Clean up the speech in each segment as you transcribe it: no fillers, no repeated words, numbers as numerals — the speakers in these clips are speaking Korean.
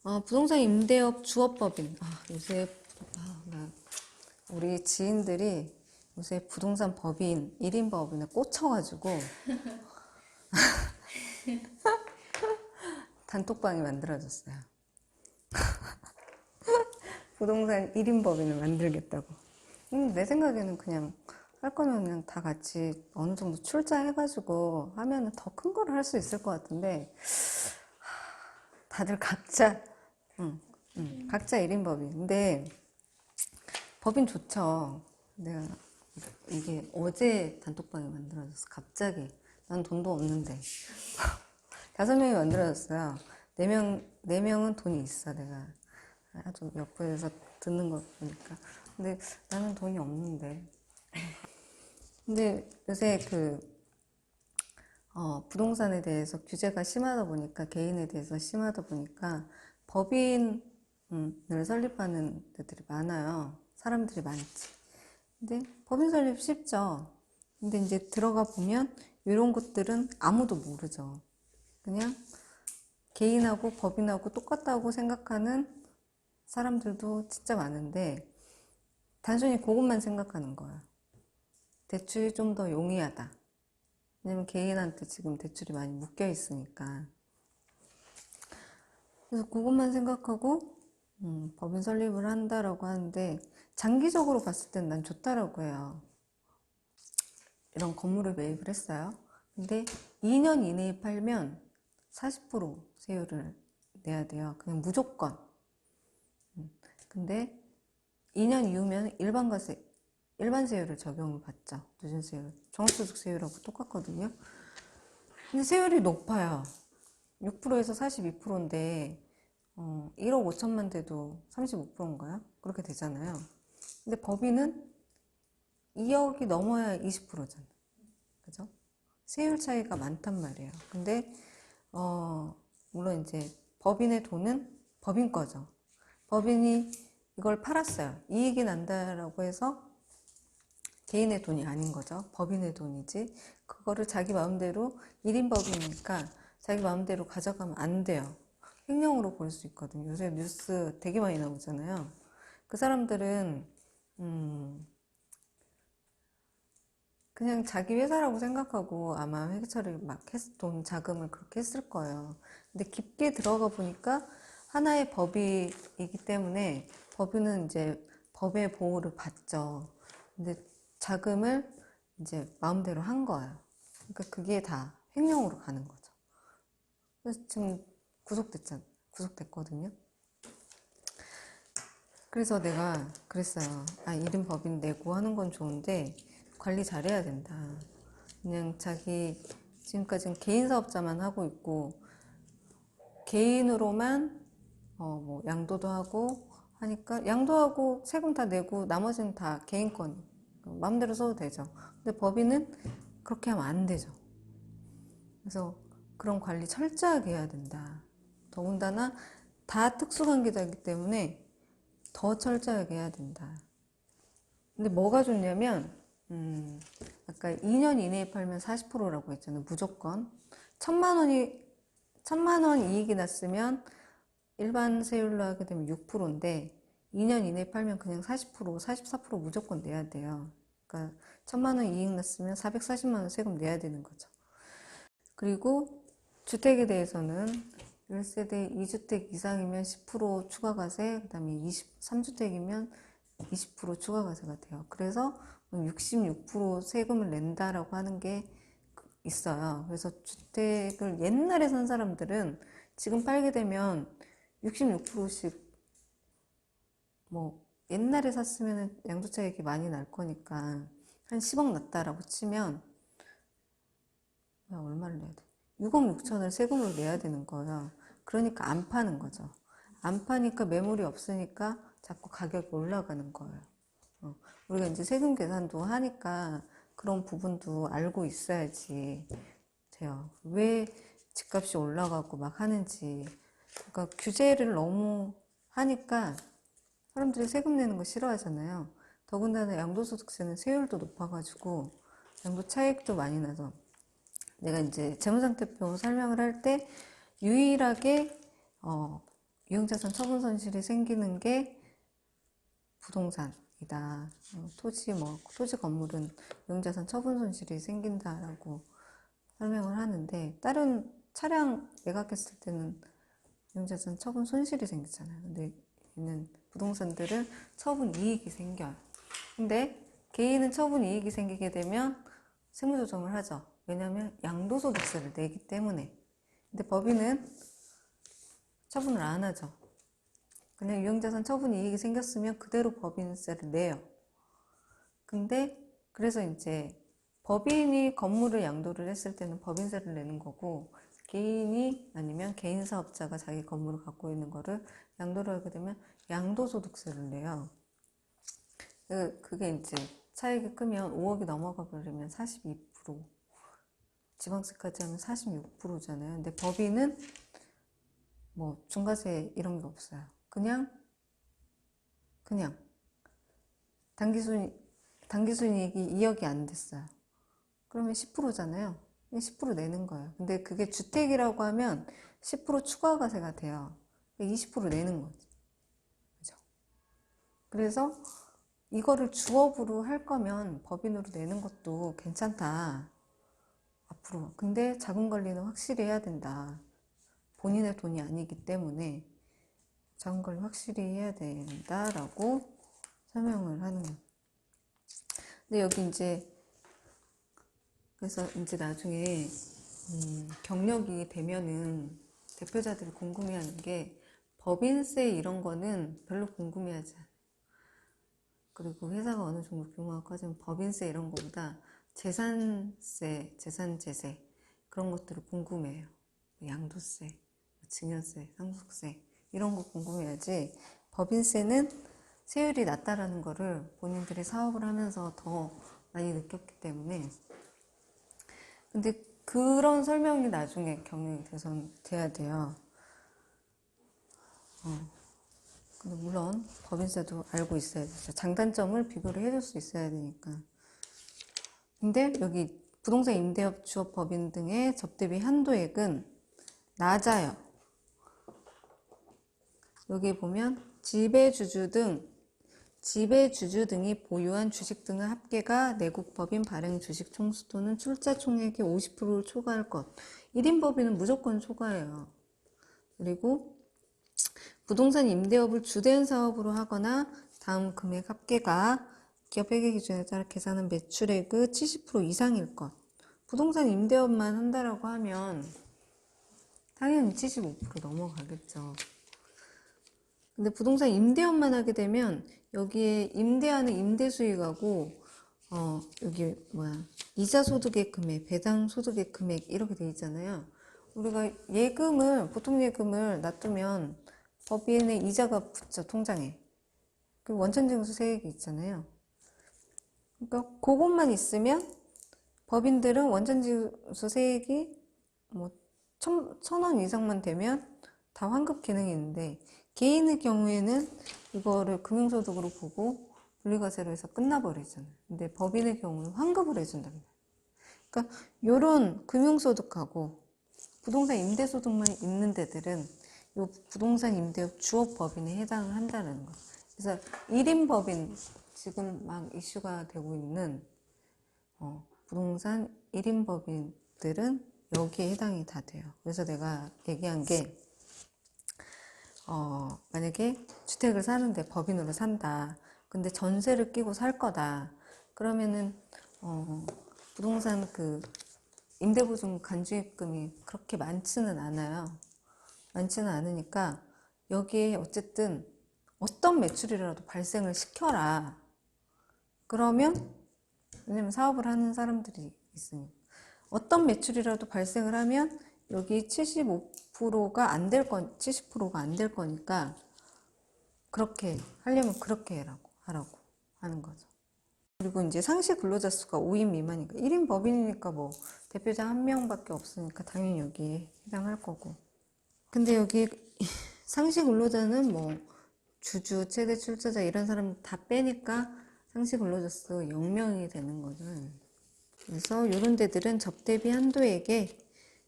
부동산 임대업 주업법인. 요새 우리 지인들이 요새 부동산 법인 1인 법인에 꽂혀가지고 단톡방이 만들어졌어요. 부동산 1인 법인을 만들겠다고. 내 생각에는 그냥 할 거면 그냥 다 같이 어느 정도 출자해가지고 하면은 더 큰 거를 할 수 있을 것 같은데, 다들 각자, 각자 1인 법인. 근데 법인 좋죠. 내가 이게 어제 단톡방이 만들어졌어. 갑자기. 난 돈도 없는데. 5명이 만들어졌어요. 4명은 돈이 있어, 내가. 아주 옆에서 듣는 거 보니까. 근데 나는 돈이 없는데. 근데 요새 부동산에 대해서 규제가 심하다 보니까, 개인에 대해서 심하다 보니까, 법인을 설립하는 데들이 많아요. 사람들이 많지. 근데 법인 설립 쉽죠. 근데 이제 들어가 보면, 이런 것들은 아무도 모르죠. 그냥 개인하고 법인하고 똑같다고 생각하는 사람들도 진짜 많은데, 단순히 그것만 생각하는 거예요. 대출이 좀 더 용이하다. 왜냐면 개인한테 지금 대출이 많이 묶여 있으니까. 그래서 그것만 생각하고 법인 설립을 한다라고 하는데, 장기적으로 봤을 땐 난 좋다라고 해요. 이런 건물을 매입을 했어요. 근데 2년 이내에 팔면 40% 세율을 내야 돼요. 그냥 무조건. 근데 2년 이후면 일반 세율을 적용을 받죠. 누진세율. 종합소득세율하고 똑같거든요. 근데 세율이 높아요. 6%에서 42%인데 1억 5천만 돼도 35%인가요? 그렇게 되잖아요. 근데 법인은 2억이 넘어야 20%잖아요. 그죠? 세율 차이가 많단 말이에요. 근데 물론 이제 법인의 돈은 법인 거죠. 법인이 이걸 팔았어요. 이익이 난다라고 해서 개인의 돈이 아닌 거죠. 법인의 돈이지. 그거를 자기 마음대로 1인 법이니까 자기 마음대로 가져가면 안 돼요. 횡령으로 볼 수 있거든요. 요새 뉴스 되게 많이 나오잖아요. 그 사람들은 그냥 자기 회사라고 생각하고 아마 회계처리를 막 돈 자금을 그렇게 했을 거예요. 근데 깊게 들어가 보니까 하나의 법이기 때문에 법인은 이제 법의 보호를 받죠. 근데 자금을 이제 마음대로 한 거예요. 그러니까 그게 다 횡령으로 가는 거죠. 그래서 지금 구속됐거든요. 그래서 내가 그랬어요. 1인 법인 내고 하는 건 좋은데 관리 잘해야 된다. 그냥 지금까지는 개인 사업자만 하고 있고, 개인으로만 뭐 양도도 하고 하니까, 양도하고 세금 다 내고 나머지는 다 개인 건 마음대로 써도 되죠. 근데 법인은 그렇게 하면 안 되죠. 그래서 그런 관리 철저하게 해야 된다. 더군다나 다 특수관계자이기 때문에 더 철저하게 해야 된다. 근데 뭐가 좋냐면 아까 2년 이내에 팔면 40%라고 했잖아요. 무조건. 1,000만 원 이익이 났으면 일반 세율로 하게 되면 6%인데 2년 이내에 팔면 그냥 40%, 44% 무조건 내야 돼요. 그러니까 1,000만 원 이익 났으면 440만 원 세금 내야 되는 거죠. 그리고 주택에 대해서는 1세대 2주택 이상이면 10% 추가과세, 그 다음에 3주택이면 20% 추가과세가 돼요. 그래서 66% 세금을 낸다라고 하는 게 있어요. 그래서 주택을 옛날에 산 사람들은 지금 팔게 되면 66%씩, 뭐 옛날에 샀으면 양도차익이 많이 날 거니까 한 10억 났다라고 치면 얼마를 내야 돼? 6억 6천을 세금으로 내야 되는 거예요. 그러니까 안 파는 거죠. 안 파니까 매물이 없으니까 자꾸 가격이 올라가는 거예요. 우리가 이제 세금 계산도 하니까 그런 부분도 알고 있어야지 돼요. 왜 집값이 올라가고 막 하는지. 그러니까 규제를 너무 하니까 사람들이 세금 내는 거 싫어하잖아요. 더군다나 양도소득세는 세율도 높아가지고 양도 차익도 많이 나서, 내가 이제 재무상태표 설명을 할 때 유일하게 유형자산 처분 손실이 생기는 게 부동산이다. 토지 건물은 유형자산 처분 손실이 생긴다라고 설명을 하는데, 다른 차량 매각했을 때는 유형자산 처분 손실이 생기잖아요. 근데 얘는 부동산들은 처분 이익이 생겨요. 근데 개인은 처분 이익이 생기게 되면 세무조정을 하죠. 왜냐하면 양도소득세를 내기 때문에. 근데 법인은 처분을 안 하죠. 그냥 유형자산 처분 이익이 생겼으면 그대로 법인세를 내요. 근데 그래서 이제 법인이 건물을 양도를 했을 때는 법인세를 내는 거고, 개인이 아니면 개인 사업자가 자기 건물을 갖고 있는 거를 양도를 하게 되면 양도소득세를 내요. 그게 이제 차익이 크면 5억이 넘어가 버리면 42%, 지방세까지 하면 46%잖아요. 근데 법인은 뭐 중과세 이런 게 없어요. 그냥 당기순이익이 2억이 안 됐어요. 그러면 10%잖아요. 10% 내는 거예요. 근데 그게 주택이라고 하면 10% 추가과세가 돼요. 20% 내는 거지. 그죠? 그래서 이거를 주업으로 할 거면 법인으로 내는 것도 괜찮다. 앞으로. 근데 자금 관리는 확실히 해야 된다. 본인의 돈이 아니기 때문에 자금 관리 확실히 해야 된다라고 설명을 하는 거예요. 근데 여기 이제 그래서 이제 나중에 경력이 되면은 대표자들이 궁금해하는 게 법인세 이런 거는 별로 궁금해하지 않아요. 그리고 회사가 어느 정도 규모가 커지면 법인세 이런 거보다 재산세, 재산제세 그런 것들을 궁금해해요. 양도세, 증여세, 상속세 이런 거 궁금해야지, 법인세는 세율이 낮다라는 거를 본인들이 사업을 하면서 더 많이 느꼈기 때문에. 근데 그런 설명이 나중에 경영이 돼야 돼요. 근데 물론 법인세도 알고 있어야 되죠. 장단점을 비교를 해줄 수 있어야 되니까. 근데 여기 부동산 임대업 주업 법인 등의 접대비 한도액은 낮아요. 여기 보면 지배주주 등이 보유한 주식 등의 합계가 내국 법인 발행 주식 총수 또는 출자 총액의 50%를 초과할 것. 1인 법인은 무조건 초과해요. 그리고 부동산 임대업을 주된 사업으로 하거나 다음 금액 합계가 기업 회계 기준에 따라 계산한 매출액의 70% 이상일 것. 부동산 임대업만 한다라고 하면 당연히 75% 넘어가겠죠. 근데 부동산 임대업만 하게 되면 여기에 임대하는 임대 수익하고 여기 이자 소득의 금액, 배당 소득의 금액 이렇게 돼 있잖아요. 우리가 보통 예금을 놔두면 법인의 이자가 붙죠, 통장에. 그 원천징수 세액이 있잖아요. 그러니까 그것만 있으면 법인들은 원천징수 세액이 뭐 1,000원 이상만 되면 다 환급 기능이 있는데, 개인의 경우에는 이거를 금융소득으로 보고 분리과세로 해서 끝나버리잖아요. 근데 법인의 경우는 환급을 해준답니다. 그러니까 요런 금융소득하고 부동산 임대소득만 있는 데들은 요 부동산 임대업 주업 법인에 해당을 한다는 거. 그래서 1인 법인, 지금 막 이슈가 되고 있는 부동산 1인 법인들은 여기에 해당이 다 돼요. 그래서 내가 얘기한 게 만약에 주택을 사는데 법인으로 산다. 근데 전세를 끼고 살 거다. 그러면은 부동산 임대보증 간주입금이 그렇게 많지는 않아요. 많지는 않으니까 여기에 어쨌든 어떤 매출이라도 발생을 시켜라. 그러면, 왜냐면 사업을 하는 사람들이 있으니까 어떤 매출이라도 발생을 하면 여기 75%가 안 될 70%가 안 될 거니까 그렇게 하려면 그렇게 하라고 하는 거죠. 그리고 이제 상시 근로자 수가 5인 미만이니까 1인 법인이니까 뭐 대표자 1명밖에 없으니까 당연히 여기에 해당할 거고. 근데 여기 상시 근로자는 뭐 주주, 최대 출자자 이런 사람 다 빼니까 상시 근로자 수 0명이 되는 거죠. 그래서 이런 데들은 접대비 한도액에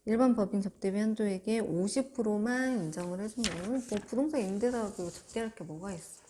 일반 법인 접대비 한도액의 50%만 인정을 해주면 뭐 부동산 임대사도 접대할 게 뭐가 있어.